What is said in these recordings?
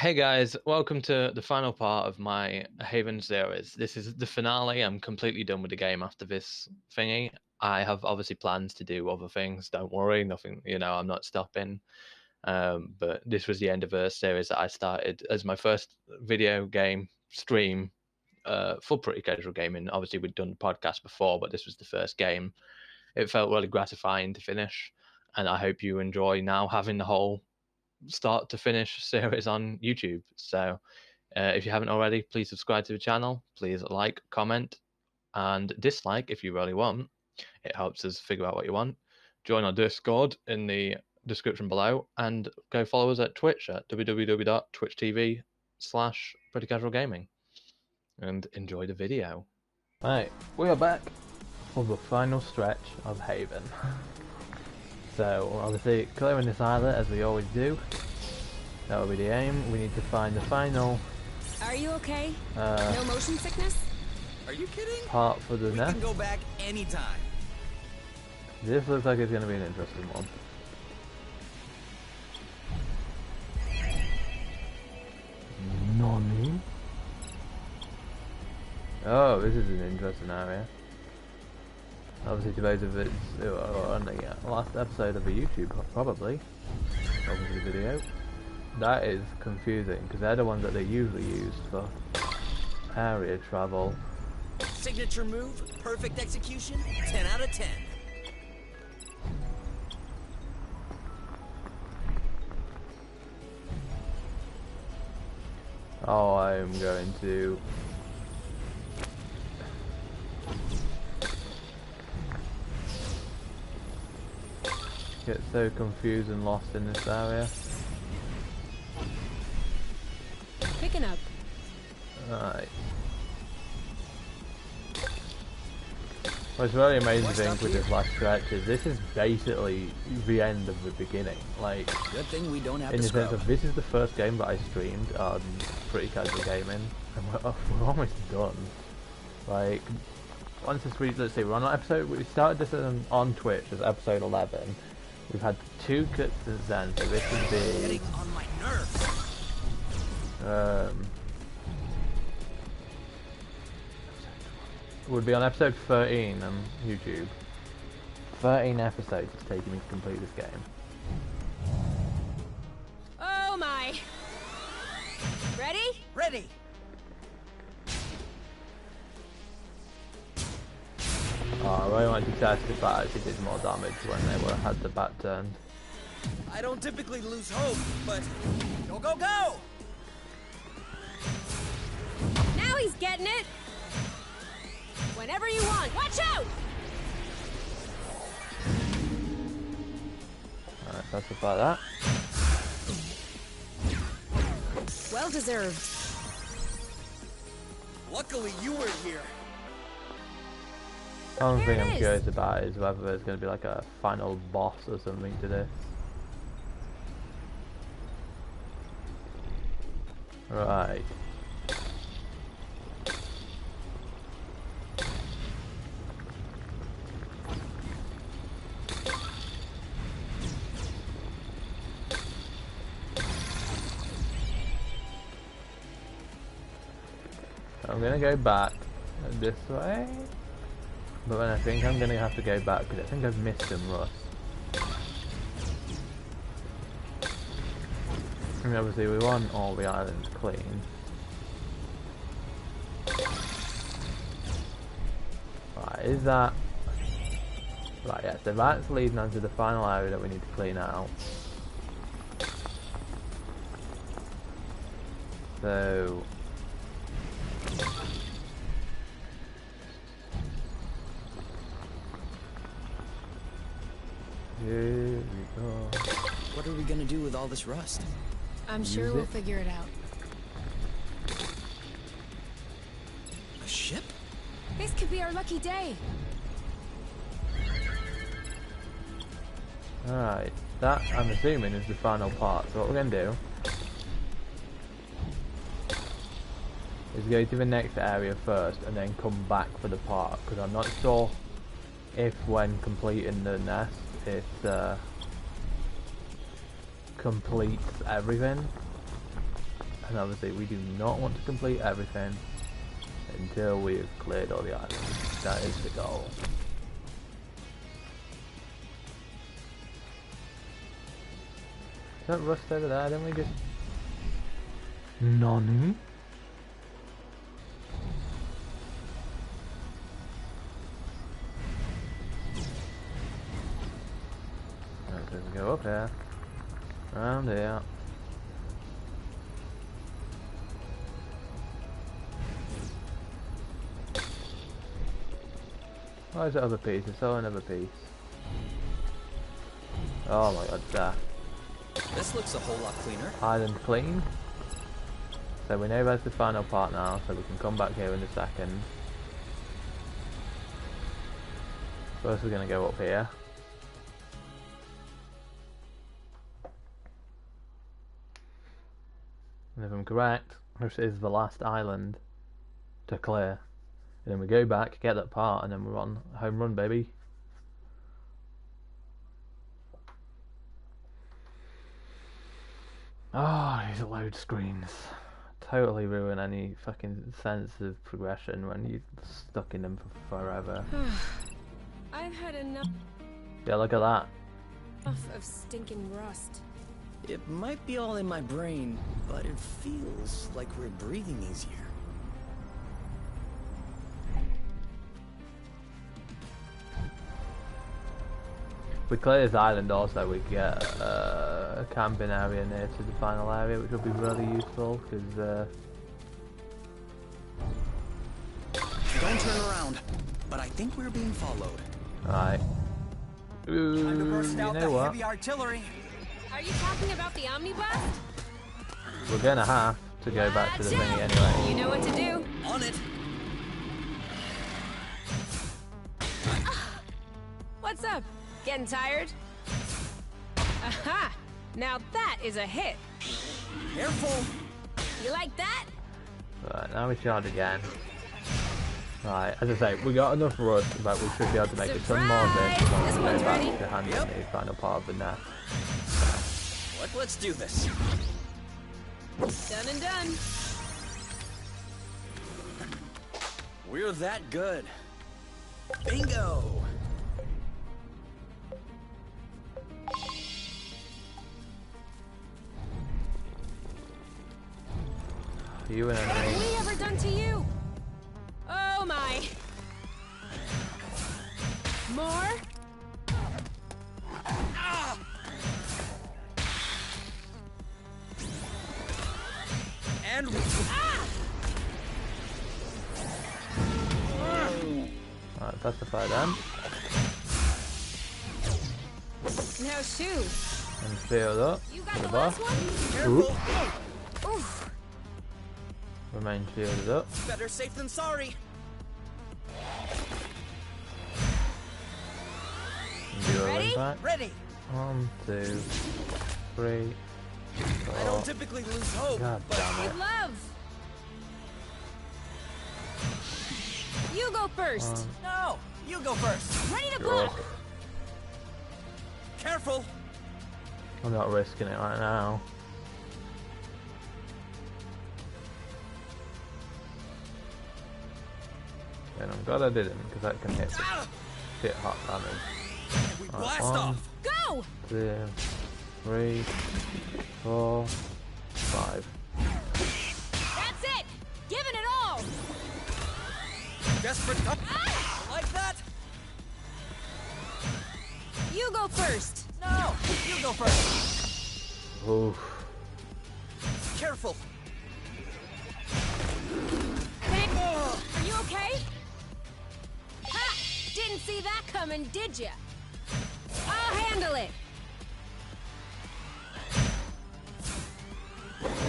Hey guys, welcome to the final part of my Haven series. This is the finale. I'm completely done with the game after this thingy. I have obviously plans to do other things. Don't worry, nothing, I'm not stopping. But this was the end of a series that I started as my first video game stream for Pretty Casual Gaming. Obviously, we'd done the podcast before, but this was the first game. It felt really gratifying to finish, and I hope you enjoy now having the whole start to finish series on YouTube. So if you haven't already, please subscribe to the channel. Please like, comment, and dislike if you really want. It helps us figure out what you want. Join our Discord in the description below, and go follow us at Twitch at www.twitch.tv/PrettyCasualGaming. And enjoy the video. Right, we are back for the final stretch of Haven. So, obviously, clearing this islet as we always do. That will be the aim. We need to find the final. Are you okay? No motion sickness? Are you kidding? Part for the nest. We can go back anytime. This looks like it's going to be an interesting one. Nani? Oh, this is an interesting area. Obviously, to those of it who are on the last episode of a YouTube, probably. Obviously, video. That is confusing because they're the ones that they usually use for area travel. Signature move, perfect execution, 10 out of 10. Oh, I am going to. Get so confused and lost in this area. Picking up. Right. What's really amazing thing with this last stretch is this is basically the end of the beginning. Like, good thing we don't have in to the sense scrub. of this is the first game that I streamed on Pretty Casual Gaming, and we're almost done. Like, once this week, let's see, we're on episode. We started this on Twitch as episode 11. We've had 2 cuts since then, so this would be. Getting on my nerves. Would be on episode 13 on YouTube. 13 episodes it's taking me to complete this game. Oh my! Ready? Ready. Oh, I really wanted to test if that actually did more damage when they had the back turned. I don't typically lose hope, but go, go, go! Now he's getting it! Whenever you want, watch out! Alright, that's about that. Well deserved. Luckily you were here. The only thing I'm curious about is whether there's going to be like a final boss or something to this. Right. I'm going to go back this way. But then I think I'm going to have to go back because I think I've missed some rust. And obviously we want all the islands clean. Right, is that... Right, yeah, so that's leading on to the final area that we need to clean out. So... Here we go. What are we gonna do with all this rust? I'm sure we'll figure it out. A ship? This could be our lucky day. Alright, that I'm assuming is the final part. So what we're going to do is go to the next area first and then come back for the park, because I'm not sure if when completing the nest it completes everything. And obviously we do not want to complete everything until we've cleared all the islands. That is the goal. Is that rust over there? Didn't we just... Nani? Okay, we go up here. Around here. Where's the other piece? I saw another piece. Oh my god, that. This looks a whole lot cleaner. Island clean. So we know that's the final part now, so we can come back here in a second. First we're going to go up here. And if I'm correct, this is the last island to clear. And then we go back, get that part, and then we're on home run, baby. Oh, these load screens totally ruin any fucking sense of progression when you're stuck in them for forever. I've had enough Yeah, look at that. of stinking rust. It might be all in my brain, but it feels like we're breathing easier. If we clear this island also, we get a camping area near to the final area, which will be really useful, because Don't turn around, but I think we're being followed. right. Ooh, Time to burst you out know the what? heavy artillery. Are you talking about the omnibus? We're gonna have to go back to the thingy anyway. You know what to do. On it. What's up? Getting tired? Aha! Now that is a hit. Careful. You like that? Right, now we charge again. Right, as I say, we got enough rust, but we should be able to make a ton more of this Surprise! when This we one's go back ready. to handling the final part of the nest. Let's do this. Done and done. We're that good. Bingo. You and What have enemy. we ever done to you? Oh my. More? And Right, pacify them. Now shoot. And filled up. You got to the the bar. last one? careful. Oof. Remain shielded up. Better safe than sorry. And do a Ready? impact. Ready. 1, 2, 3, I 4. don't typically lose hope, God but damn With it. love. You go first. no, you go first. Ready to Sure. block. Careful. I'm not risking it right now. And I'm glad I didn't, because that can hit shit hot damage. And we Right, blast 1, off. Go! 2, 3, 4, 5. That's it! Giving it all! Desperate. Ah! Like that. You go first. No, you go first. Oof. Careful. Are you okay? Ha! Didn't see that coming, did ya? I'll handle it.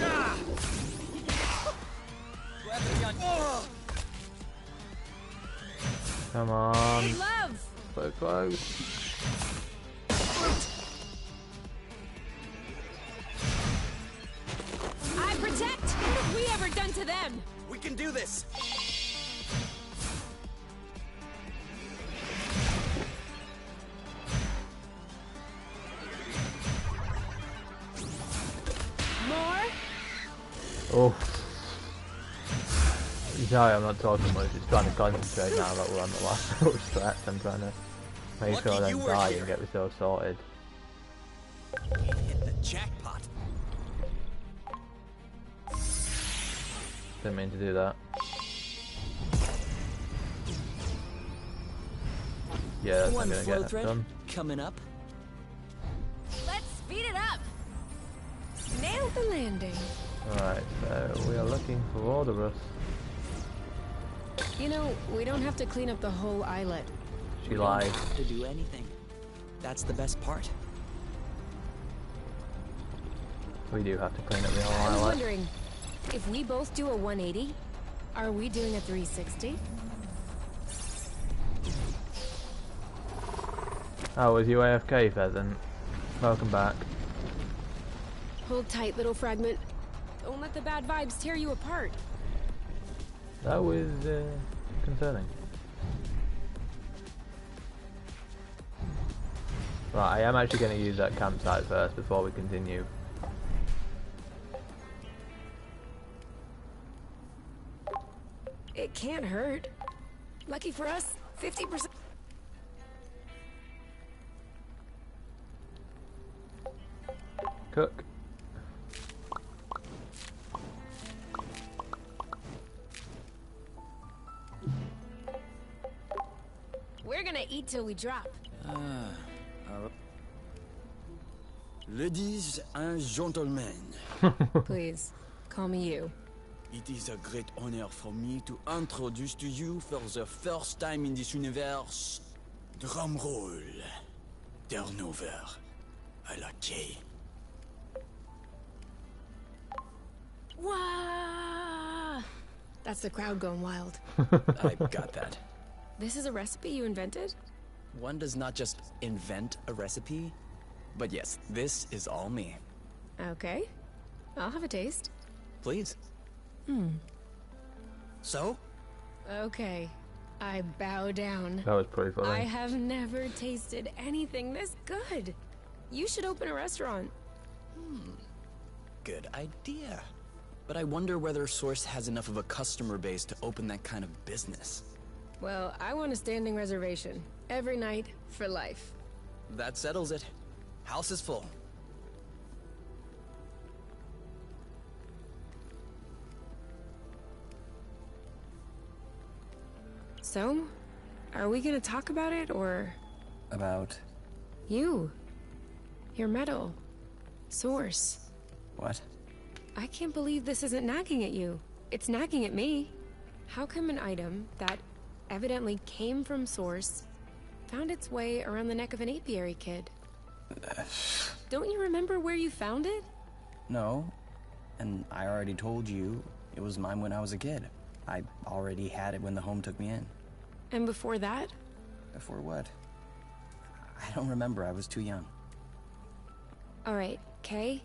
Ah. Grab the gun. Come on. With love. So close. I protect. What have we ever done to them? We can do this. More? Oh. Sorry, I'm not talking much. Just trying to concentrate now that we're on the last little stretch. I'm trying to make sure I don't die and get myself sorted. Hit the jackpot. Didn't mean to do that. Yeah, that's not gonna get it done. Coming up. Let's speed it up. Nailed the landing. Alright, so we are looking for all the rust. You know, we don't have to clean up the whole islet. She lied. Don't have to do anything. That's the best part. We do have to clean up the I whole was island. wondering, if we both do a 180, are we doing a 360? Oh, was you AFK, Pheasant? Welcome back. Hold tight, little fragment. Don't let the bad vibes tear you apart. That was concerning. Right, I am actually going to use that campsite first before we continue. It can't hurt. Lucky for us, 50%. Cook. We're gonna eat till we drop. Ladies and gentlemen, Please, call me you. it is a great honor for me to introduce to you for the first time in this universe, drum roll, turnover, à la quai. Wow! That's the crowd going wild. I got that. This is a recipe you invented? One does not just invent a recipe, but yes, this is all me. Okay. I'll have a taste. Please. So? Okay. I bow down. That was pretty funny. I have never tasted anything this good. You should open a restaurant. Good idea. But I wonder whether Source has enough of a customer base to open that kind of business. Well, I want a standing reservation. Every night, for life. That settles it. House is full. So, are we gonna talk about it, or... About You. Your medal. Source. what? I can't believe this isn't nagging at you. It's nagging at me. How come an item that evidently came from Source found its way around the neck of an apiary kid? Don't you remember where you found it? No, and I already told you it was mine when I was a kid. I already had it when the home took me in. And before that? Before what? I don't remember, I was too young. Alright, Kay.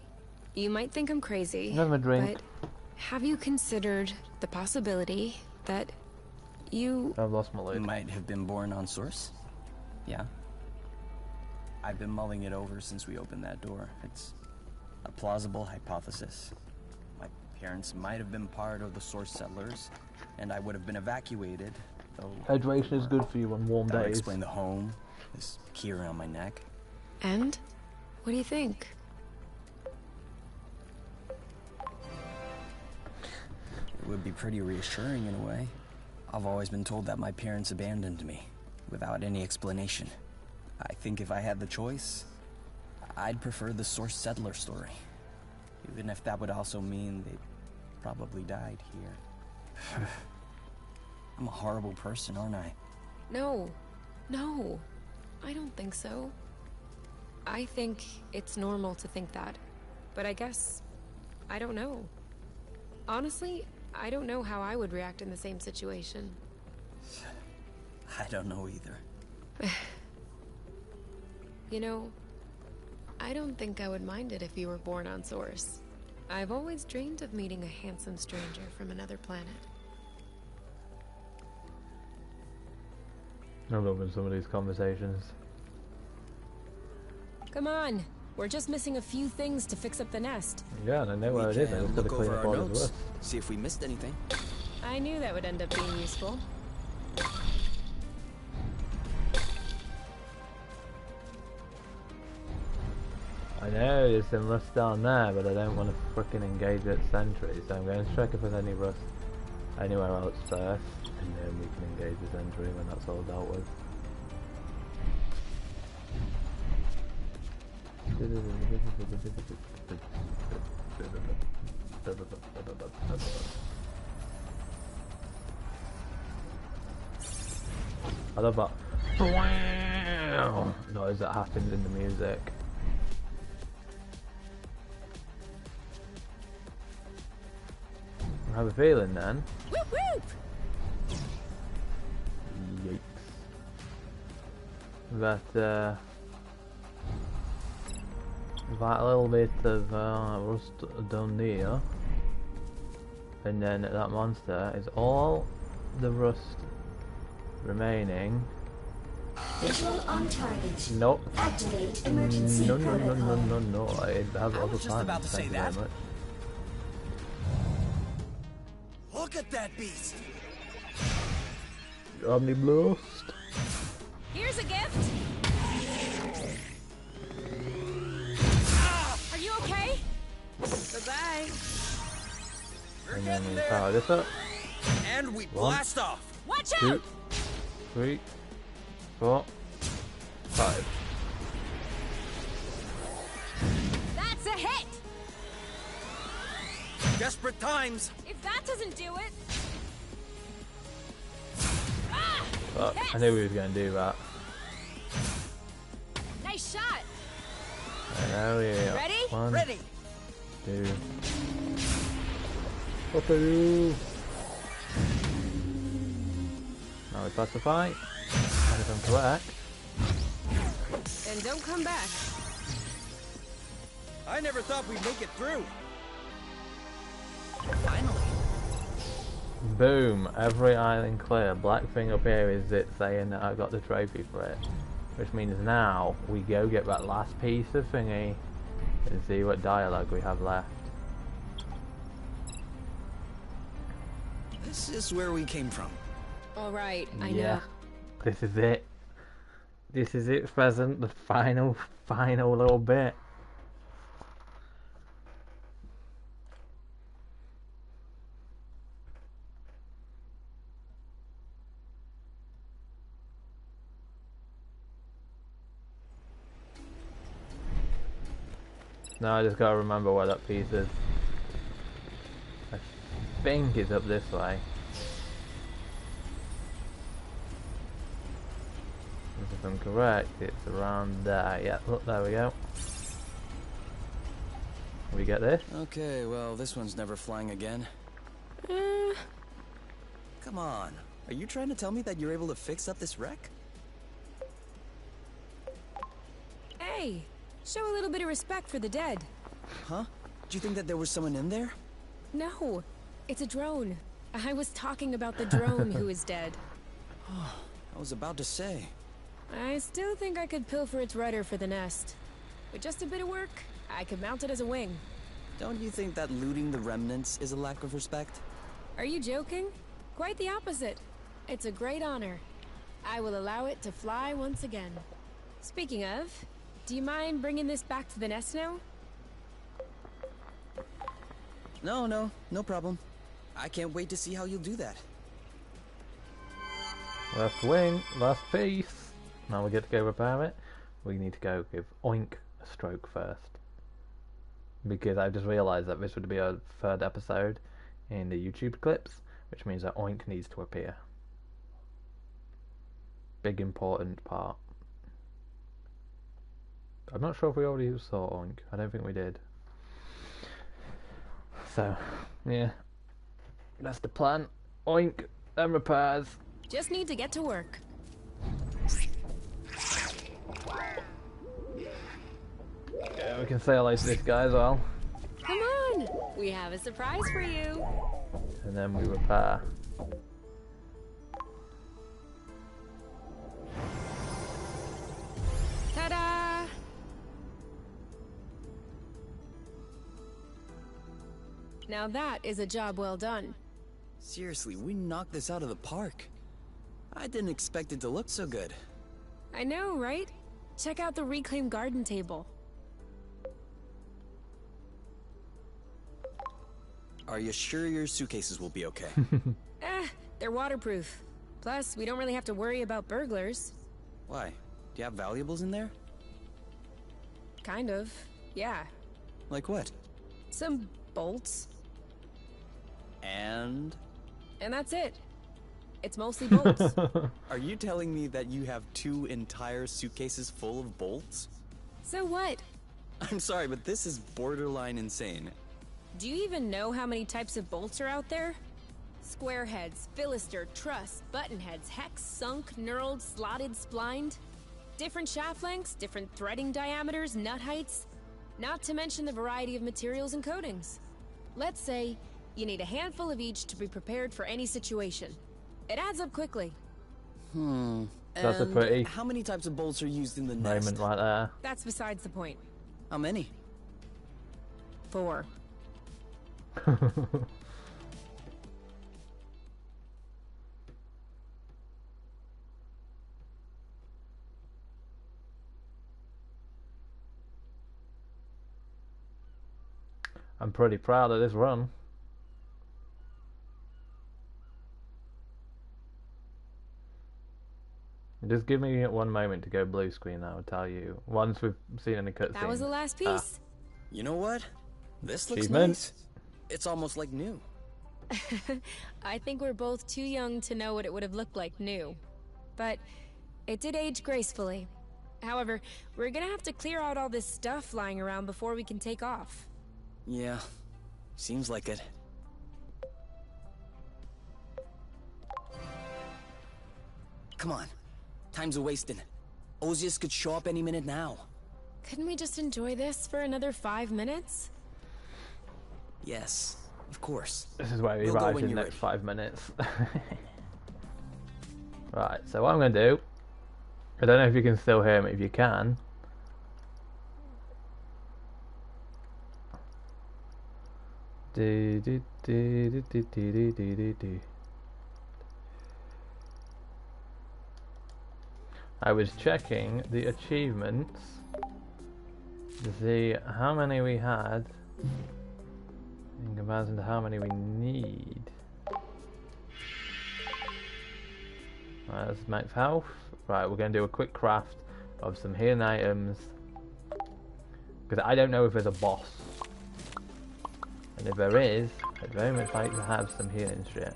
You might think I'm crazy, Have a drink. but have you considered the possibility that you... I've lost my lid. Might have been born on Source? Yeah. I've been mulling it over since we opened that door. It's a plausible hypothesis. My parents might have been part of the Source settlers, and I would have been evacuated, though... Hydration is good for you on warm That would days. explain the home, this key around my neck. And? What do you think? It would be pretty reassuring in a way. I've always been told that my parents abandoned me, without any explanation. I think if I had the choice, I'd prefer the Source settler story. Even if that would also mean they probably died here. I'm a horrible person, aren't I? No. No. I don't think so. I think it's normal to think that. But I guess... I don't know. Honestly, I don't know how I would react in the same situation. I don't know either. You know, I don't think I would mind it if you were born on Source. I've always dreamed of meeting a handsome stranger from another planet. I'm loving some of these conversations. Come on, We're just missing a few things to fix up the nest. Yeah, and I know where it is. I just gotta clean up all the rust. See if we missed anything. I knew that would end up being useful. I know there's some rust down there, but I don't want to frickin' engage at sentry, so I'm going to check if there's any rust anywhere else first, and then we can engage the sentry when that's all dealt with. I love that noise that happens in the music. I have a feeling then. Whoop whoop! Yikes. That a little bit of rust done here, and then that monster is all the rust remaining. Visual on target. Nope. Activate emergency protocol. No. I have I other was just plans. about to say Thank you that. very much. Look at that beast! Omni Blast. Here's a gift! Are you okay? Bye-bye. And then we power this up. And we One. blast off! Watch 2, out! 3, 4, 5. That's a hit! Desperate times! If that doesn't do it... Ah! But I knew we was going to do that. Nice shot! And there we are. Ready? 1, Ready! 2. Okay. Now we pacify. And if I'm correct. And don't come back. I never thought we'd make it through! Finally. Boom! Every island clear. Black thing up here is it saying that I got the trophy for it. Which means now we go get that last piece of thingy and see what dialogue we have left. This is where we came from. All right, I Yeah. know. This is it. This is it, Pheasant. The final little bit. Now I just gotta remember where that piece is. I think it's up this way. If I'm correct, it's around there. Yeah, look, there we go. We get this? Okay, well, this one's never flying again. Come on. Are you trying to tell me that you're able to fix up this wreck? Hey, show a little bit of respect for the dead. Huh? Do you think that there was someone in there? No, it's a drone. I was talking about the drone who is dead. I was about to say. I still think I could pilfer its rudder for the nest. With just a bit of work, I could mount it as a wing. Don't you think that looting the remnants is a lack of respect? Are you joking? Quite the opposite. It's a great honor. I will allow it to fly once again. Speaking of, do you mind bringing this back to the nest now? No problem. I can't wait to see how you'll do that. Last wing, last piece. Now we get to go repair it. We need to go give Oink a stroke first. Because I've just realised that this would be our third episode in the YouTube clips, which means that Oink needs to appear. Big important part. I'm not sure if we already saw Oink. I don't think we did. So, yeah. That's the plan. Oink and repairs. Just need to get to work. Yeah, we can say hello to this guy as well. Come on! We have a surprise for you. And then we repair. Ta-da! Now that is a job well done. Seriously, we knocked this out of the park. I didn't expect it to look so good. I know, right? Check out the reclaimed garden table. Are you sure your suitcases will be okay? They're waterproof. Plus, we don't really have to worry about burglars. Why? Do you have valuables in there? Kind of, yeah. Like what? Some bolts. And that's it. It's mostly bolts. are you telling me that you have 2 entire suitcases full of bolts? So what? I'm sorry, but this is borderline insane. Do you even know how many types of bolts are out there? Square heads, Philister, truss, button heads, hex, sunk, knurled, slotted, splined. Different shaft lengths, different threading diameters, nut heights. Not to mention the variety of materials and coatings. Let's say you need a handful of each to be prepared for any situation. It adds up quickly. That's a pretty how many types of bolts are used in the nest? moment right there. That's besides the point. How many? 4. I'm pretty proud of this run. Just give me 1 moment to go blue screen. I'll tell you once we've seen any cutscenes. That was the last piece. You know what? This looks Achievement. nice. It's almost like new. I think we're both too young to know what it would have looked like new. But it did age gracefully. However, we're gonna have to clear out all this stuff lying around before we can take off. Yeah, seems like it. Come on, time's a-wasting. Ozius could show up any minute now. Couldn't we just enjoy this for another 5 minutes? Yes, of course. This is where we We'll go arrive when in the you're next ready. 5 minutes. Right, so what I'm going to do, I don't know if you can still hear me. If you can, I was checking the achievements to see how many we had in comparison to how many we need. Right, that's max health. Right, we're going to do a quick craft of some healing items, because I don't know if there's a boss, and if there is, I'd very much like to have some healing shit.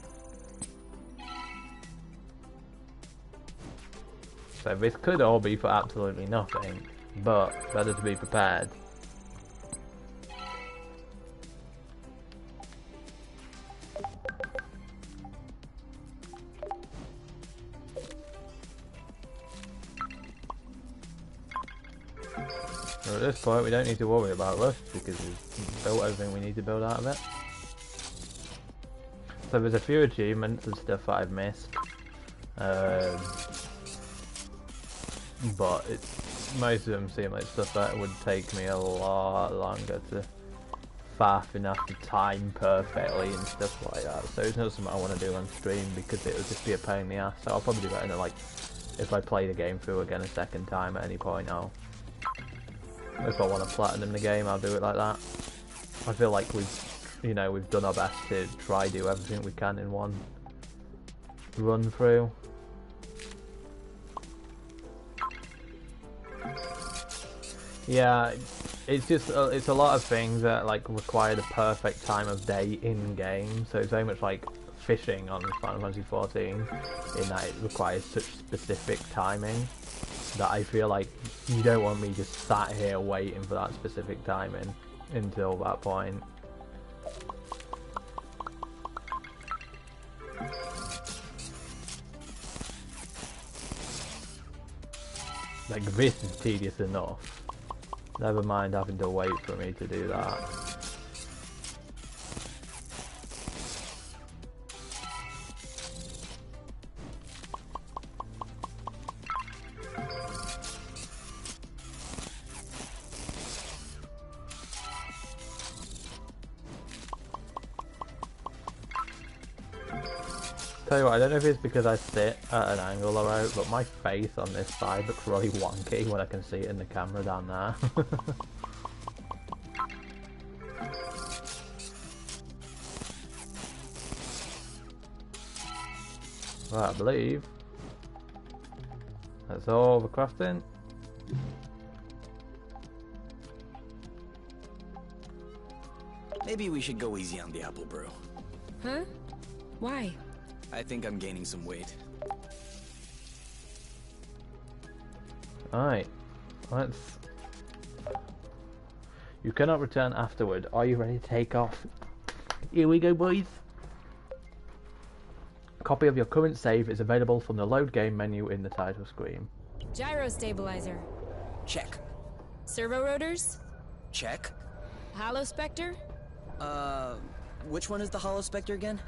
So this could all be for absolutely nothing, but better to be prepared. So at this point we don't need to worry about this because we've built everything we need to build out of it. So there's a few achievements and stuff that I've missed. But most of them seem like stuff that would take me a lot longer to faff enough to time perfectly and stuff like that. So it's not something I want to do on stream because it would just be a pain in the ass. So I'll probably do that in like, if I play the game through again a second time at any point, if I want to platinum the game, I'll do it like that. I feel like we've done our best to try do everything we can in one run through. Yeah, it's just it's a lot of things that like require the perfect time of day in game. So it's very much like fishing on Final Fantasy 14, in that it requires such specific timing that I feel like you don't want me just sat here waiting for that specific timing until that point. Like this is tedious enough. Never mind having to wait for me to do that. Tell you what, I don't know if it's because I sit at an angle or out, but my face on this side looks really wonky when I can see it in the camera down there. Right, I believe that's all the crafting. Maybe we should go easy on the apple brew. Huh? Why? I think I'm gaining some weight. Alright, let's... You cannot return afterward. Are you ready to take off? Here we go, boys. A copy of your current save is available from the load game menu in the title screen. Gyro stabilizer. Check. Servo rotors? Check. Hollow specter? Which one is the Hollow Spectre again?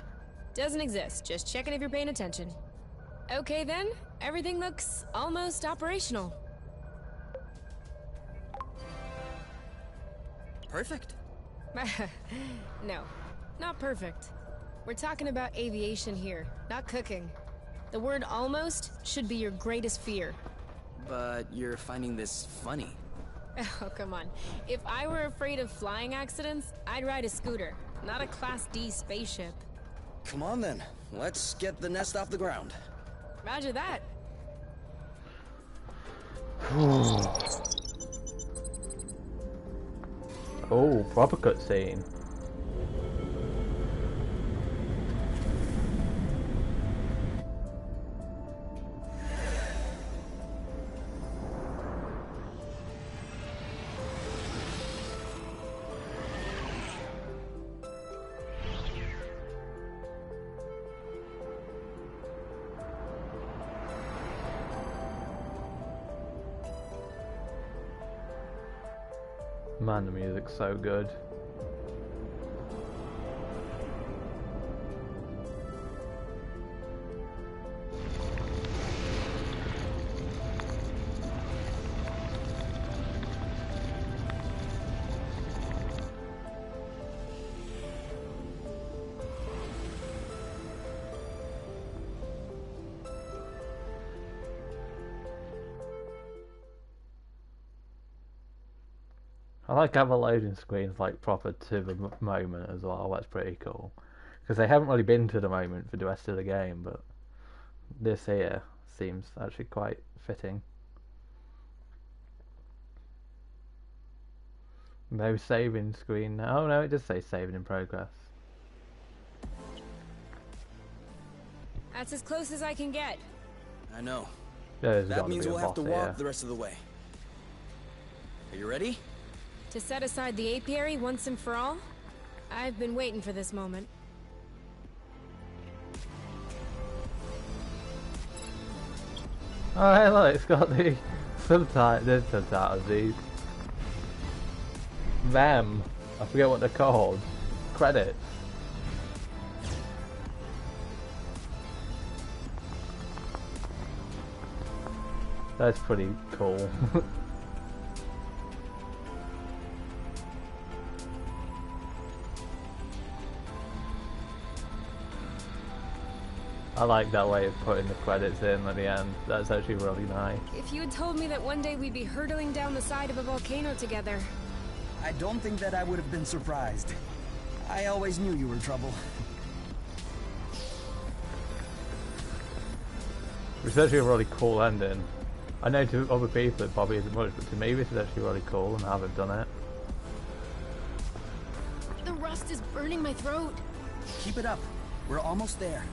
Doesn't exist. Just checking if you're paying attention. Okay then, everything looks almost operational. Perfect. No, not perfect. We're talking about aviation here, not cooking. The word almost should be your greatest fear. But you're finding this funny. Oh, come on. If I were afraid of flying accidents, I'd ride a scooter, not a Class D spaceship. Come on then, let's get the nest off the ground. Roger that. Oh, proper cutscene. Man, the music's so good. I like how the loading screen's like proper to the moment as well. That's pretty cool. Because they haven't really been to the moment for the rest of the game, but this here seems actually quite fitting. No saving screen now. Oh no, it does say saving in progress. That's as close as I can get. I know. There's That gotta means be a we'll have to boss walk here. the rest of the way. Are you ready? To set aside the apiary once and for all? I've been waiting for this moment. Oh hey look, it's got the subtitles, these. Them. I forget what they're called. Credits. That's pretty cool. I like that way of putting the credits in at the end. That's actually really nice. If you had told me that one day we'd be hurtling down the side of a volcano together. I don't think that I would have been surprised. I always knew you were trouble. It's actually a really cool ending. I know to other people it probably isn't much, but to me this is actually really cool and how they've done it. The rust is burning my throat. Keep it up. We're almost there.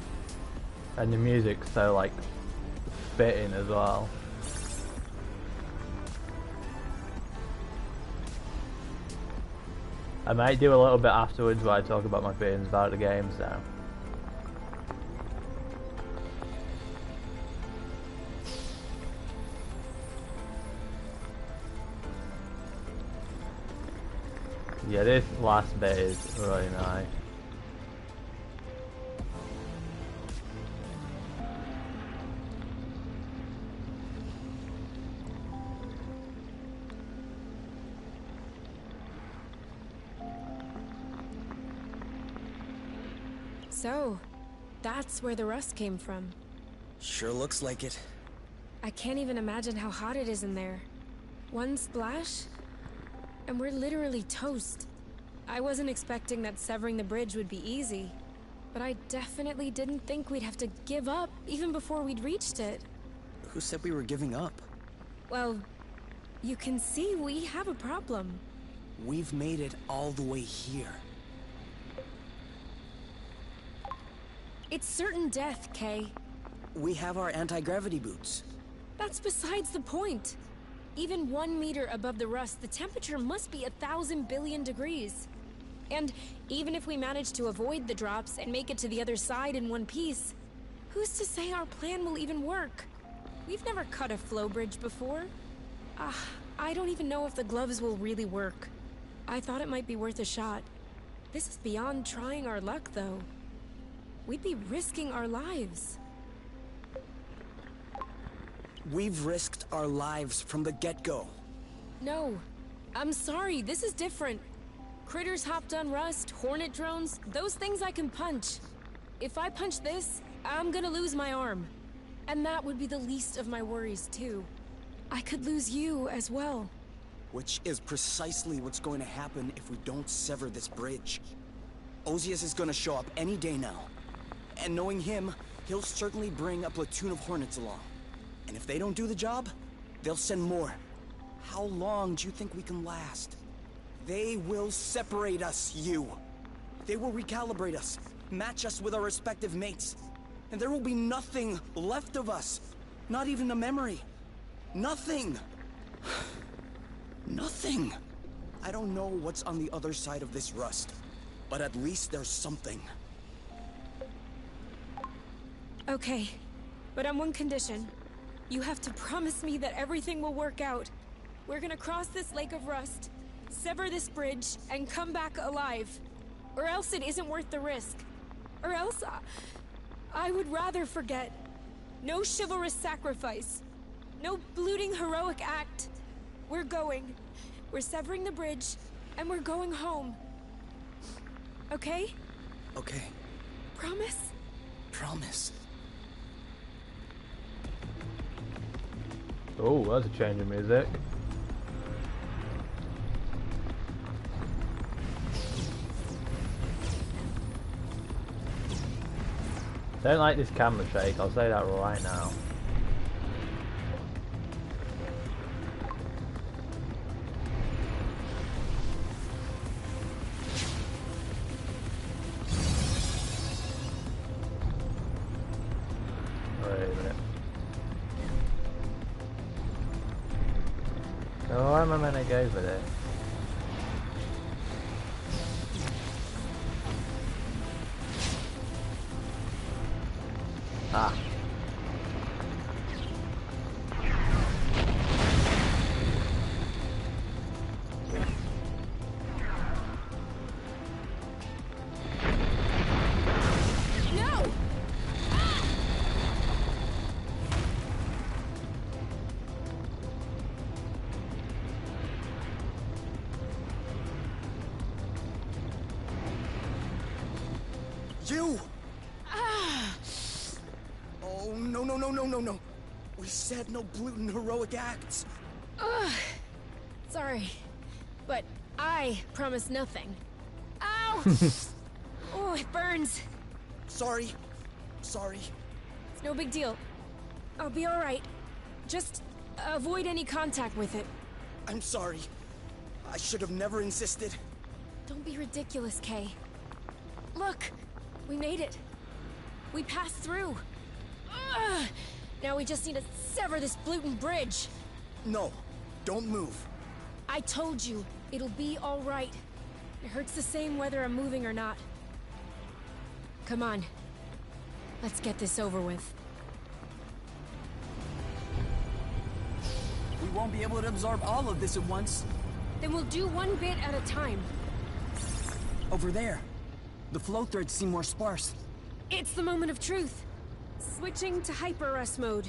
And the music's so like fitting as well. I might do a little bit afterwards where I talk about my feelings about the game, so. Yeah, this last bit is really nice. So, That's where the rust came from. Sure looks like it. I can't even imagine how hot it is in there. One splash, and we're literally toast. I wasn't expecting that severing the bridge would be easy, but I definitely didn't think we'd have to give up even before we'd reached it. Who said we were giving up? Well, you can see we have a problem. We've made it all the way here. It's certain death, Kay. We have our anti-gravity boots. That's besides the point. Even 1 meter above the rust, the temperature must be 1,000 billion degrees. And even if we manage to avoid the drops and make it to the other side in one piece, who's to say our plan will even work? We've never cut a flow bridge before. I don't even know if the gloves will really work. I thought it might be worth a shot. This is beyond trying our luck, though. We'd be risking our lives. We've risked our lives from the get-go. No. I'm sorry, this is different. Critters hopped on rust, hornet drones, those things I can punch. If I punch this, I'm gonna lose my arm. And that would be the least of my worries, too. I could lose you as well. Which is precisely what's going to happen if we don't sever this bridge. Ozias is gonna show up any day now. And knowing him, he'll certainly bring a platoon of hornets along. And if they don't do the job, they'll send more. How long do you think we can last? They will separate us, you. They will recalibrate us, match us with our respective mates. And there will be nothing left of us. Not even a memory. Nothing. Nothing. I don't know what's on the other side of this rust, but at least there's something. Okay, but on one condition. You have to promise me that everything will work out. We're gonna cross this lake of rust, sever this bridge, and come back alive. Or else it isn't worth the risk. Or else I would rather forget. No chivalrous sacrifice. No blooding heroic act. We're going. We're severing the bridge, and we're going home. Okay? Okay. Promise? Promise. Oh, that's a change of music. Don't like this camera shake, I'll say that right now. Wait a minute. So where am I meant to go for this? Ah. No! You! Oh, no. We said no gluten heroic acts. Ugh. Sorry, but I promise nothing. Ow! Oh, it burns. Sorry. It's no big deal. I'll be all right. Just avoid any contact with it. I'm sorry. I should have never insisted. Don't be ridiculous, Kay. Look, we made it. We passed through. Ugh. Now we just need to sever this gluten bridge. No, don't move. I told you, it'll be all right. It hurts the same whether I'm moving or not. Come on. Let's get this over with. We won't be able to absorb all of this at once. Then we'll do one bit at a time. Over there. The flow threads seem more sparse. It's the moment of truth. Switching to hyper-rust mode.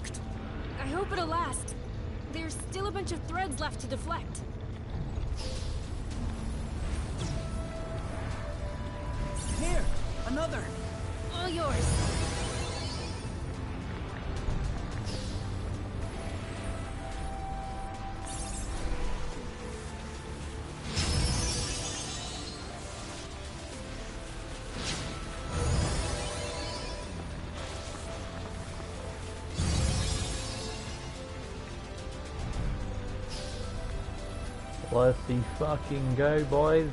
worked. I hope it'll last. There's still a bunch of threads left to deflect. Here, another. All yours. Let's see fucking go, boys.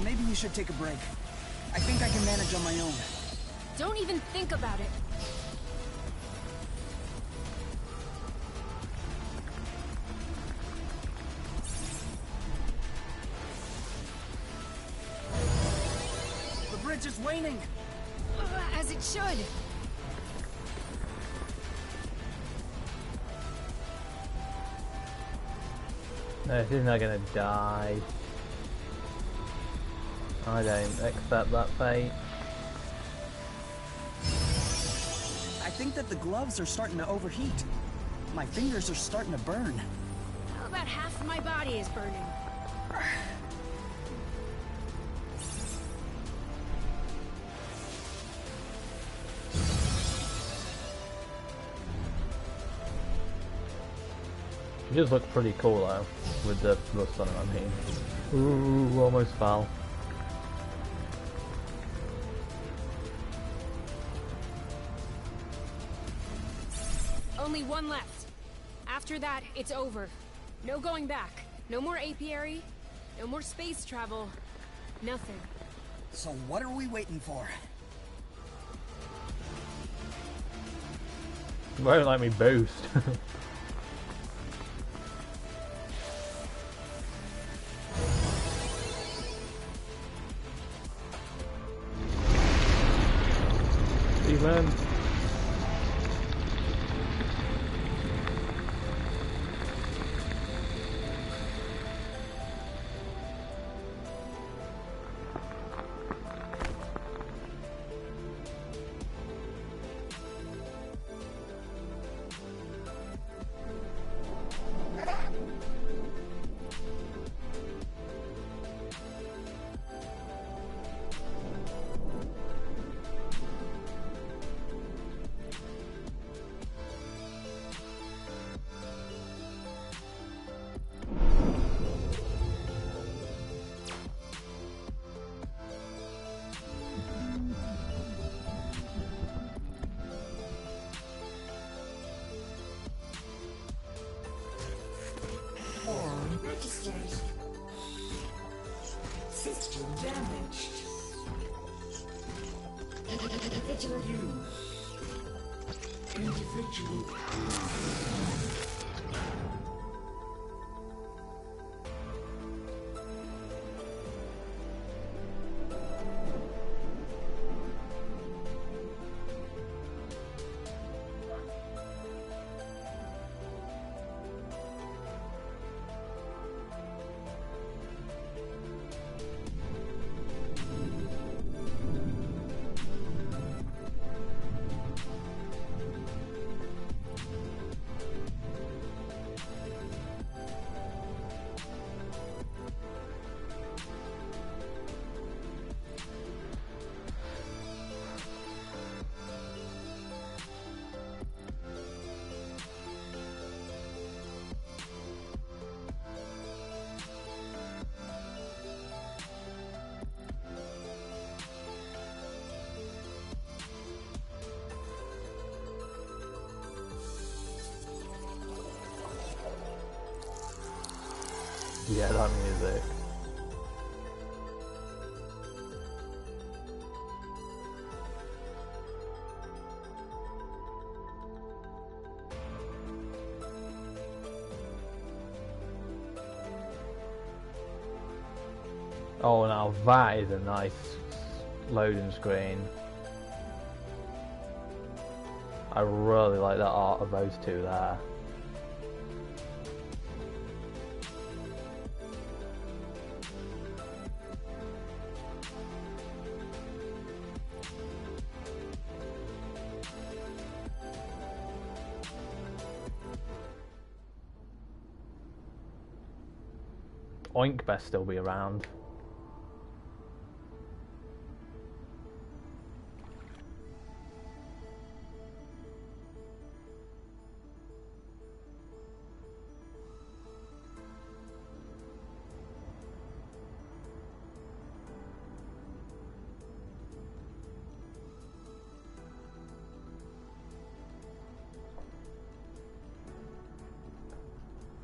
Maybe you should take a break. I think I can manage on my own. Don't even think about it. The bridge is waning. As it should. No, she's not gonna die. I don't accept that fate. I think that the gloves are starting to overheat. My fingers are starting to burn. About half of my body is burning. It does look pretty cool though, with the rust on it, I mean. Ooh, almost fell. Only one left. After that, it's over. No going back. No more apiary. No more space travel. Nothing. So what are we waiting for? It won't let me boost. Steven. Registered. System damaged. Individual used. Individual. Yeah, that music. Oh, now that is a nice loading screen. I really like the art of those two there. Oink best still be around.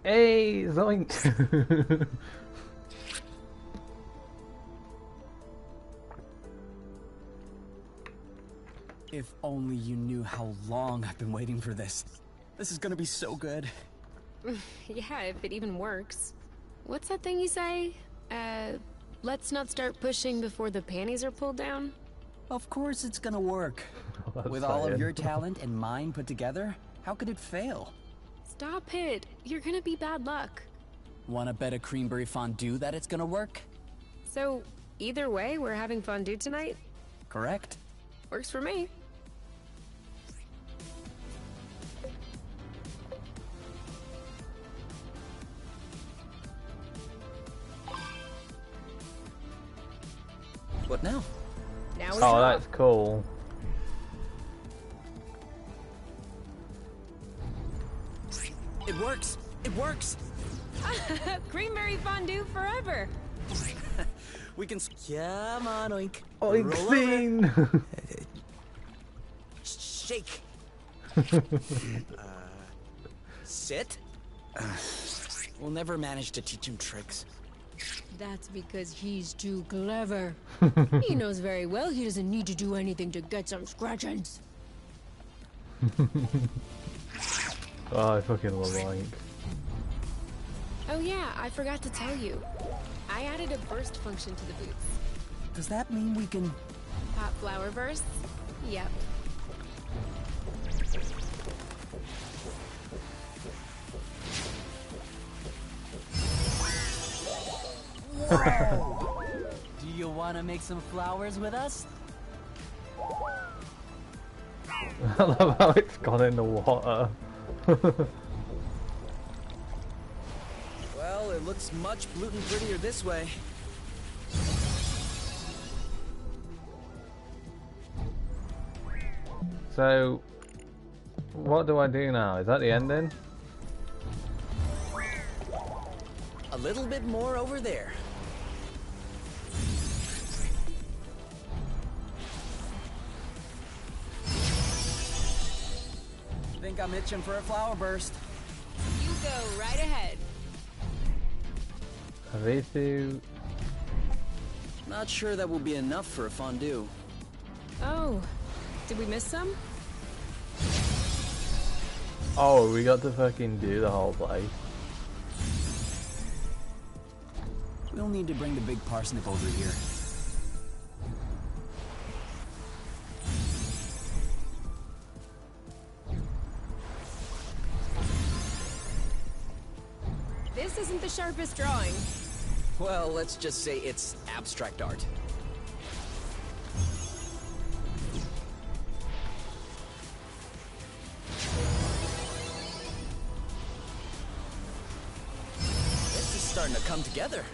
Hey, zoink! If only you knew how long I've been waiting for this. This is gonna be so good. Yeah, if it even works. What's that thing you say? Let's not start pushing before the panties are pulled down? Of course it's gonna work. With all of your talent and mine put together, how could it fail? Stop it. You're gonna be bad luck. Wanna bet a creamberry fondue that it's gonna work? So, either way, we're having fondue tonight? Correct. Works for me. What now? Now we Oh, draw. that's cool. It works! It works! Creamberry fondue forever. We can... Come on, Oink. Oink Roll over. scene! Shake. Sit. We'll never manage to teach him tricks. That's because he's too clever. He knows very well he doesn't need to do anything to get some scratchings. Oh, I fucking love Oink. Oh yeah, I forgot to tell you. I added a burst function to the boots. Does that mean we can... Pop flower bursts? Yep. Do you want to make some flowers with us? I love how it's gone in the water. Well, it looks much gluten prettier this way. So, what do I do now? Is that the ending? A little bit more over there. Think I'm itching for a flower burst. You go right ahead. These two... Not sure that will be enough for a fondue. Oh, did we miss some? Oh, we got to fucking do the whole place. We'll need to bring the big parsnip over here. This isn't the sharpest drawing. Well, let's just say it's abstract art. This is starting to come together.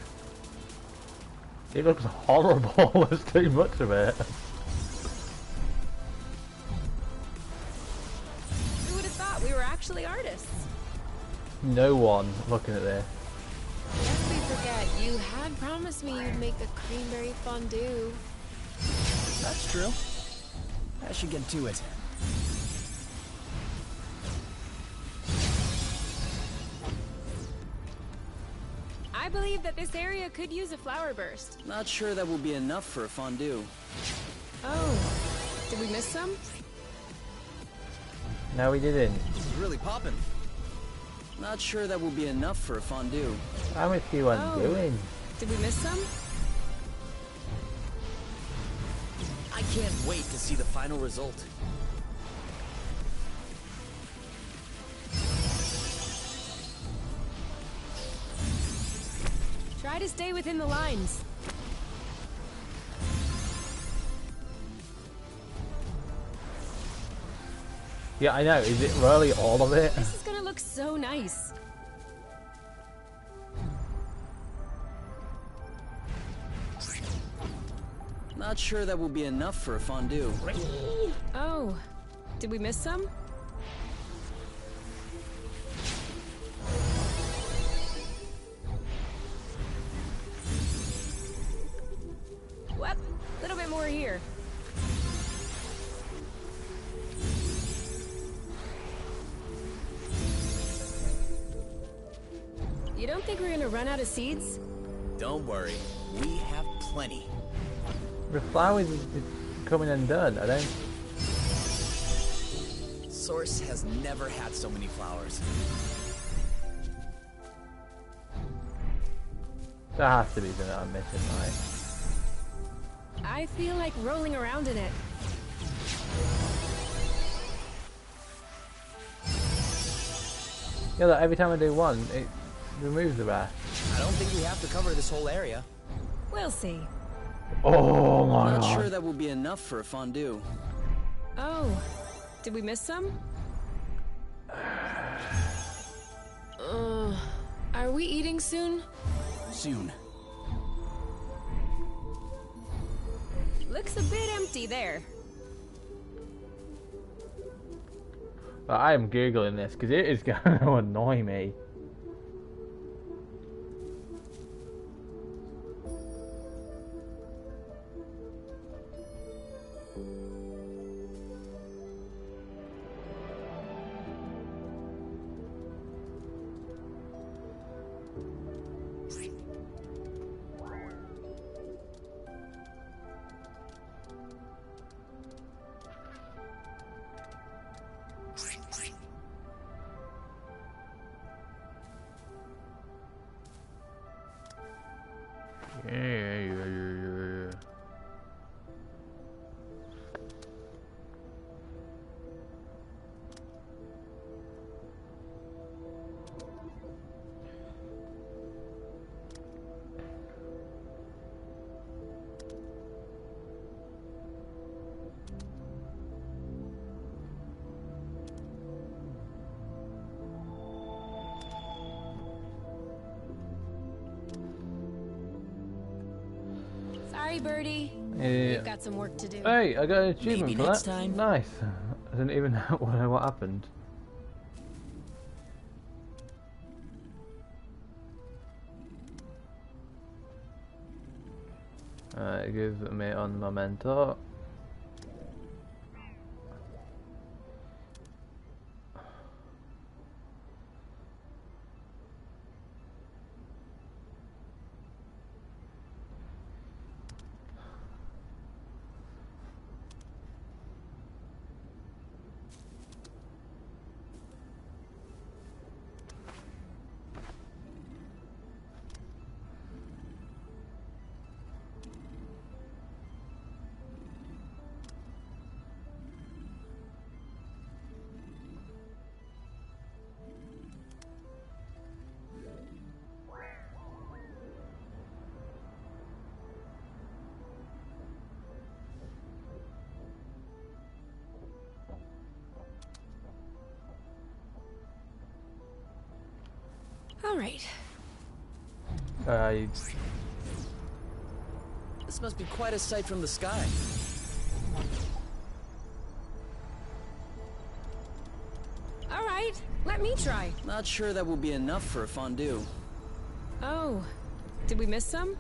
It looks horrible, there's too much of it. Who would have thought we were actually artists? No one looking at this. Lest we forget, you had promised me you'd make a creamberry fondue. That's true. I should get to it. I believe that this area could use a flower burst. Not sure that will be enough for a fondue. Oh, did we miss some? No, we didn't. This is really popping. Not sure that will be enough for a fondue. How much do you want doing? Did we miss some? I can't wait to see the final result. Try to stay within the lines. Yeah, I know. Is it really all of it? This is gonna look so nice. Not sure that will be enough for a fondue. Oh, did we miss some? What? A little bit more here. You don't think we're gonna run out of seeds? Don't worry, we have plenty. The flowers is coming undone. I don't. Source has never had so many flowers. There has to be something I'm missing, right? I feel like rolling around in it. Yeah, look, every time I do one, it removes the rest. I don't think we have to cover this whole area. We'll see. Oh my Not god. sure that will be enough for a fondue. Oh, did we miss some? Are we eating soon? Soon. Looks a bit empty there. But I am googling this because it is going to annoy me. Sorry, Birdie. Yeah. We've got some work to do. Hey, I got an achievement Maybe for next that. time. Nice. I didn't even know what happened. Give me un momento. All right. This must be quite a sight from the sky. All right. Let me try. Not sure that will be enough for a fondue. Oh, did we miss some?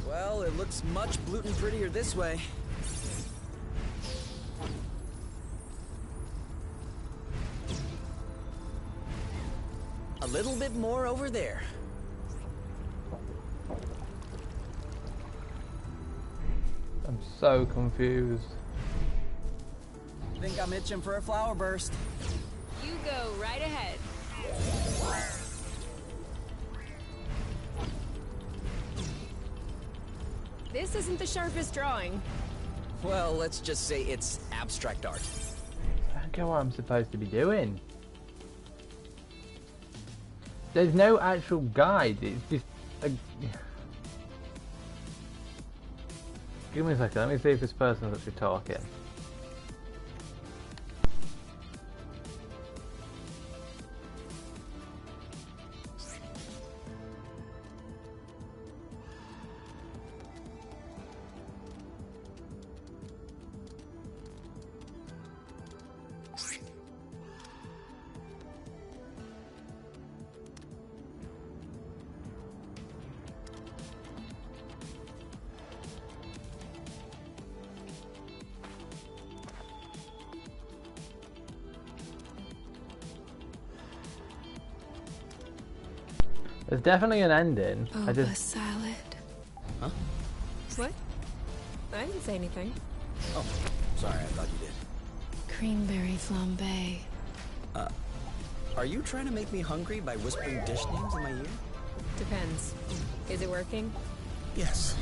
Well, it looks much blootin' prettier this way. A little bit more over there. I'm so confused. Think I'm itching for a flower burst. You go right ahead. This isn't the sharpest drawing. Well, let's just say it's abstract art. I don't get what I'm supposed to be doing. There's no actual guide, it's just a... Give me a second, let me see if this person's actually talking. There's definitely an ending. I Boba just salad. Huh? What? I didn't say anything. Oh, sorry, I thought you did. Creamberry flambe. Are you trying to make me hungry by whispering dish names in my ear? Depends. Is it working? Yes.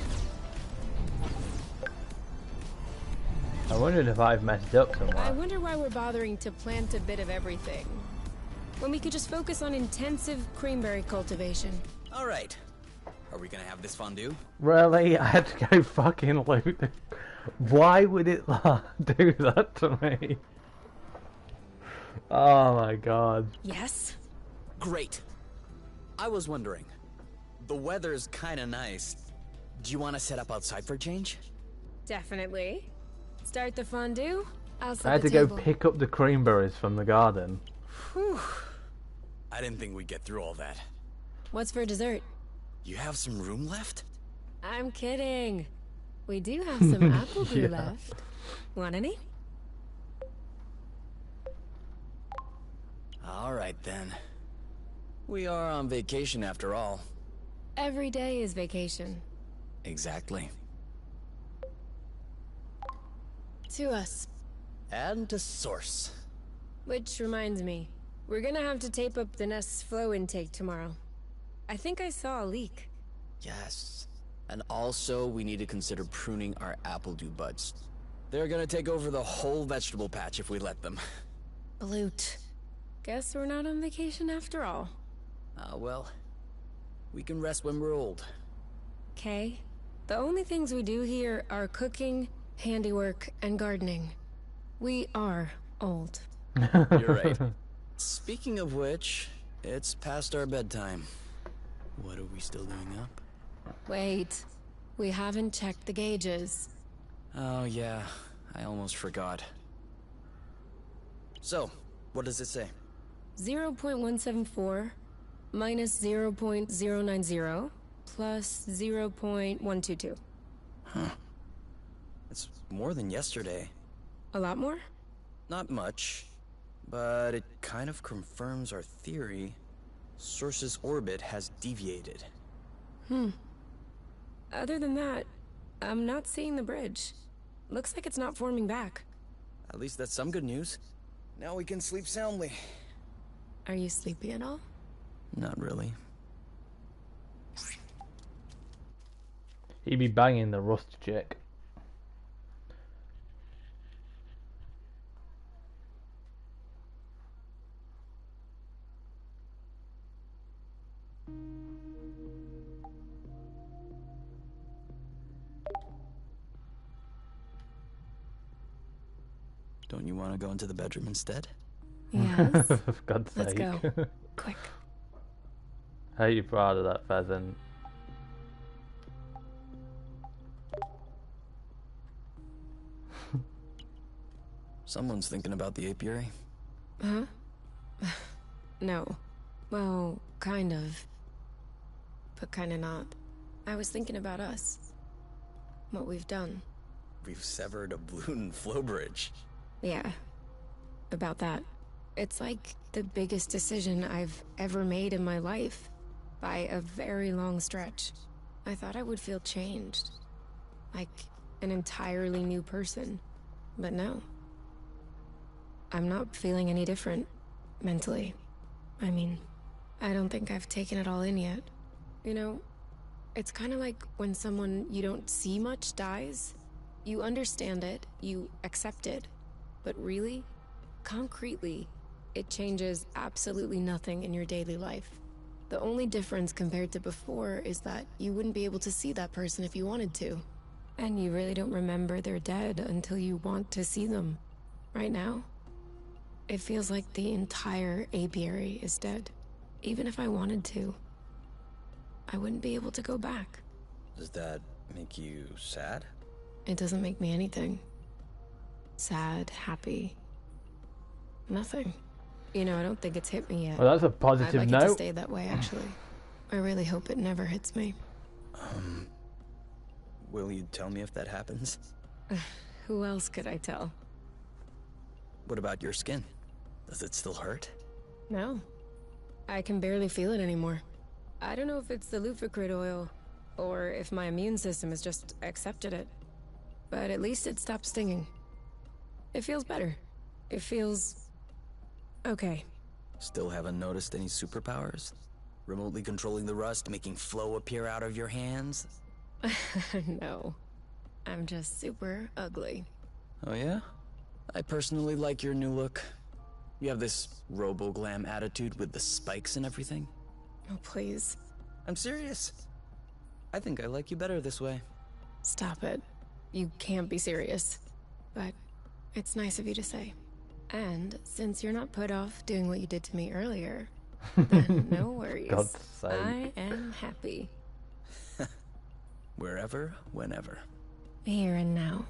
I wondered if I've messed up I somewhere. wonder why we're bothering to plant a bit of everything, when we could just focus on intensive creamberry cultivation. All right. Are we gonna have this fondue? Really? I had to go fucking loot. Why would it do that to me? Oh my god. Yes? Great. I was wondering. The weather's kinda nice. Do you want to set up outside for a change? Definitely. Start the fondue. I'll set I had the to go table. pick up the creamberries from the garden. Whew. I didn't think we'd get through all that. What's for dessert? You have some room left? I'm kidding. We do have some apple glue Yeah. left. Want any? All right then. We are on vacation after all. Every day is vacation. Exactly. To us. And to source. Which reminds me, we're gonna have to tape up the nest's flow intake tomorrow. I think I saw a leak. Yes. And also, we need to consider pruning our apple dew buds. They're gonna take over the whole vegetable patch if we let them. Bloot. Guess we're not on vacation after all. Ah, well. We can rest when we're old. Okay. The only things we do here are cooking, handiwork, and gardening. We are old. You're right. Speaking of which, it's past our bedtime. What are we still doing up? Wait. We haven't checked the gauges. Oh yeah, I almost forgot. So, what does it say? 0.174 minus 0.090 plus 0.122. Huh. It's more than yesterday. A lot more? Not much, but it kind of confirms our theory. Source's orbit has deviated. Other than that, I'm not seeing the bridge. Looks like it's not forming back. At least that's some good news. Now we can sleep soundly. Are you sleepy at all? Not really. He'd be banging the rust chick. Don't you want to go into the bedroom instead? Yes. For God's Let's sake. go. Quick. How you proud of that pheasant? Someone's thinking about the apiary. Huh? No. Well, kind of. But kinda not. I was thinking about us. What we've done. We've severed a balloon flow bridge. Yeah. About that. It's like the biggest decision I've ever made in my life. By a very long stretch. I thought I would feel changed. Like an entirely new person. But no. I'm not feeling any different. Mentally. I mean, I don't think I've taken it all in yet. You know, it's kind of like when someone you don't see much dies. You understand it, you accept it. But really, concretely, it changes absolutely nothing in your daily life. The only difference compared to before is that you wouldn't be able to see that person if you wanted to. And you really don't remember they're dead until you want to see them. Right now, it feels like the entire apiary is dead. Even if I wanted to, I wouldn't be able to go back. Does that make you sad? It doesn't make me anything. Sad, happy. Nothing. You know, I don't think it's hit me yet. Well, that's a I'd positive like it to note. stay that way, actually. I really hope it never hits me. Will you tell me if that happens? Who else could I tell? What about your skin? Does it still hurt? No. I can barely feel it anymore. I don't know if it's the Lufacrid oil, or if my immune system has just accepted it. But at least it stopped stinging. It feels better. It feels... okay. Still haven't noticed any superpowers? Remotely controlling the rust, making flow appear out of your hands? No. I'm just super ugly. Oh yeah? I personally like your new look. You have this robo-glam attitude with the spikes and everything. Oh, please. I'm serious. I think I like you better this way. Stop it. You can't be serious. But it's nice of you to say. And since you're not put off doing what you did to me earlier, then no worries. God's sake. I am happy. Wherever, whenever. Here and now.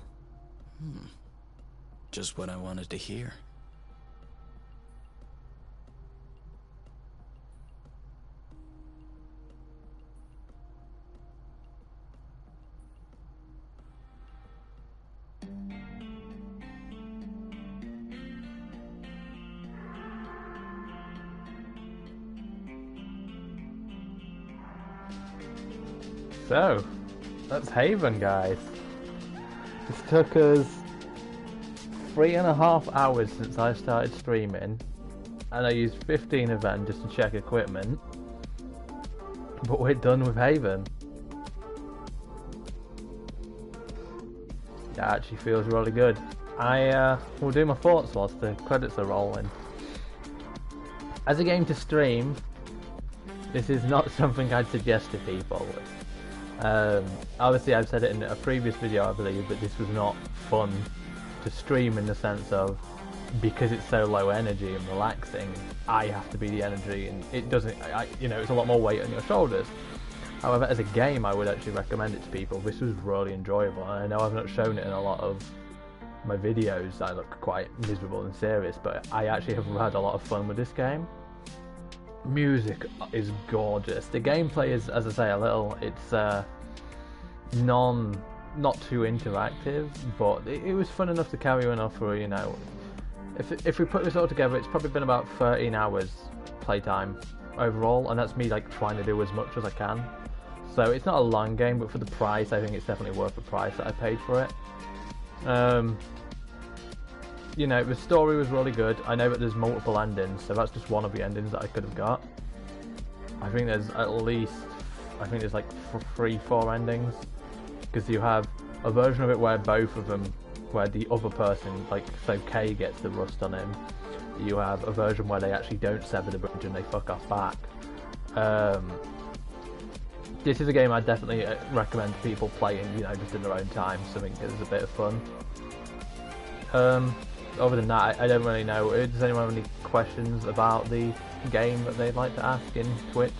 Just what I wanted to hear. So, that's Haven, guys. This took us 3.5 hours since I started streaming, and I used 15 of them just to check equipment. But we're done with Haven. That actually feels really good. I will do my thoughts whilst the credits are rolling. As a game to stream, this is not something I'd suggest to people. Obviously I've said it in a previous video I believe, but this was not fun to stream in the sense of, because it's so low energy and relaxing, I have to be the energy, and it doesn't, it's a lot more weight on your shoulders. However, as a game I would actually recommend it to people. This was really enjoyable, and I know I've not shown it in a lot of my videos. I look quite miserable and serious, but I actually have had a lot of fun with this game. Music is gorgeous. The gameplay is, as I say, it's not too interactive, but it was fun enough to carry on for, if we put this all together, it's probably been about 13 hours playtime overall, and that's me like trying to do as much as I can. So it's not a long game, but for the price, I think it's definitely worth the price that I paid for it. The story was really good. I know that there's multiple endings, so that's just one of the endings that I could have got. I think there's like 3-4 endings, because you have a version of it where both of them, where the other person, like, so Kay gets the rust on him. You have a version where they actually don't sever the bridge and they fuck off back. This is a game I definitely recommend people playing, just in their own time, something that is a bit of fun. Other than that, I don't really know. Does anyone have any questions about the game that they'd like to ask in Twitch?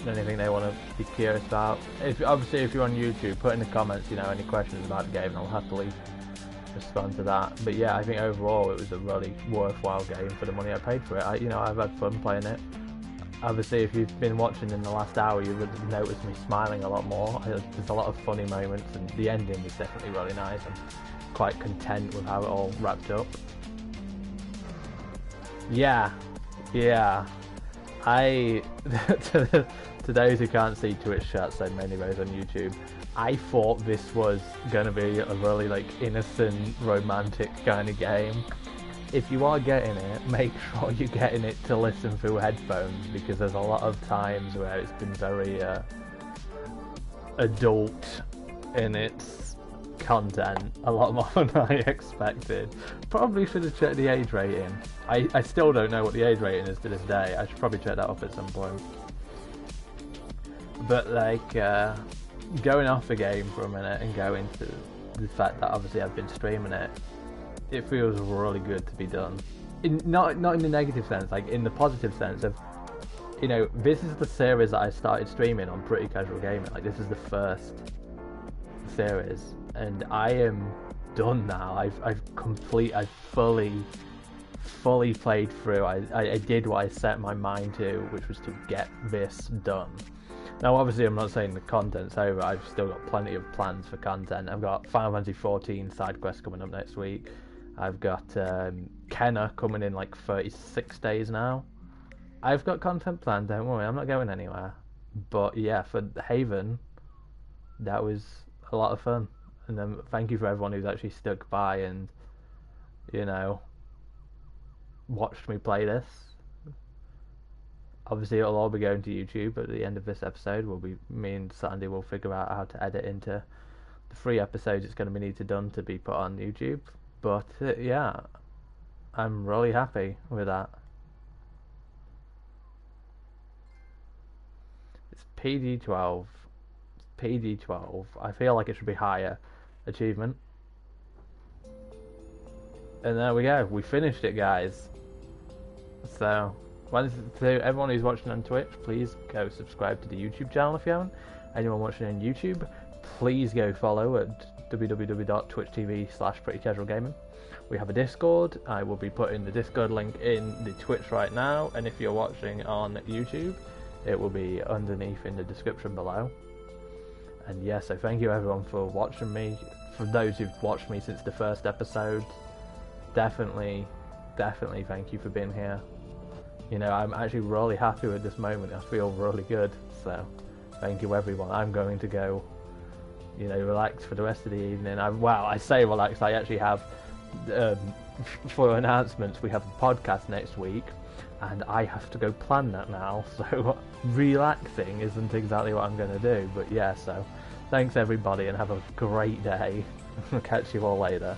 Anything they want to be curious about? Obviously, if you're on YouTube, put in the comments, any questions about the game, and I'll happily respond to that. But yeah, I think overall it was a really worthwhile game for the money I paid for it. I've had fun playing it. Obviously, if you've been watching in the last hour, you would have noticed me smiling a lot more. There's a lot of funny moments, and the ending is definitely really nice. I'm quite content with how it all wrapped up. Yeah. To those who can't see Twitch chat, so mainly those on YouTube, I thought this was gonna be a really innocent, romantic kind of game. If you are getting it, make sure you're getting it to listen through headphones, because there's a lot of times where it's been very adult in its content, a lot more than I expected. Probably should have checked the age rating. I still don't know what the age rating is to this day. I should probably check that up at some point. But going off the game for a minute and going to the fact that obviously I've been streaming it, it feels really good to be done. Not in the negative sense, in the positive sense of, this is the series that I started streaming on PrettyCasualGaming. This is the first series, and I am done now. I've fully played through. I did what I set my mind to, which was to get this done. Now, obviously, I'm not saying the content's over. I've still got plenty of plans for content. I've got Final Fantasy 14 side quest coming up next week. I've got Kenna coming in 36 days now. I've got content planned, don't worry, I'm not going anywhere. But yeah, for Haven, that was a lot of fun. And then thank you for everyone who's actually stuck by and, you know, watched me play this. Obviously, it'll all be going to YouTube at the end of this episode. Me and Sandy will figure out how to edit into the 3 episodes it's going to be needed done to be put on YouTube. But yeah, I'm really happy with that. It's PD12. PD12. I feel like it should be higher. Achievement. And there we go. We finished it, guys. So, to everyone who's watching on Twitch, please go subscribe to the YouTube channel if you haven't. Anyone watching on YouTube, please go follow at www.twitch.tv/PrettyCasualGaming. We have a Discord. I will be putting the Discord link in the Twitch right now, and if you're watching on YouTube, it will be underneath in the description below. And yeah, so thank you everyone for watching me. For those who've watched me since the first episode, definitely thank you for being here. You know, I'm actually really happy with this moment. I feel really good. So, thank you everyone. I'm going to go, you know, relax for the rest of the evening. I say relax. I actually have, for announcements, we have a podcast next week, and I have to go plan that now. So, relaxing isn't exactly what I'm going to do. But yeah, so thanks everybody, and have a great day. I'll catch you all later.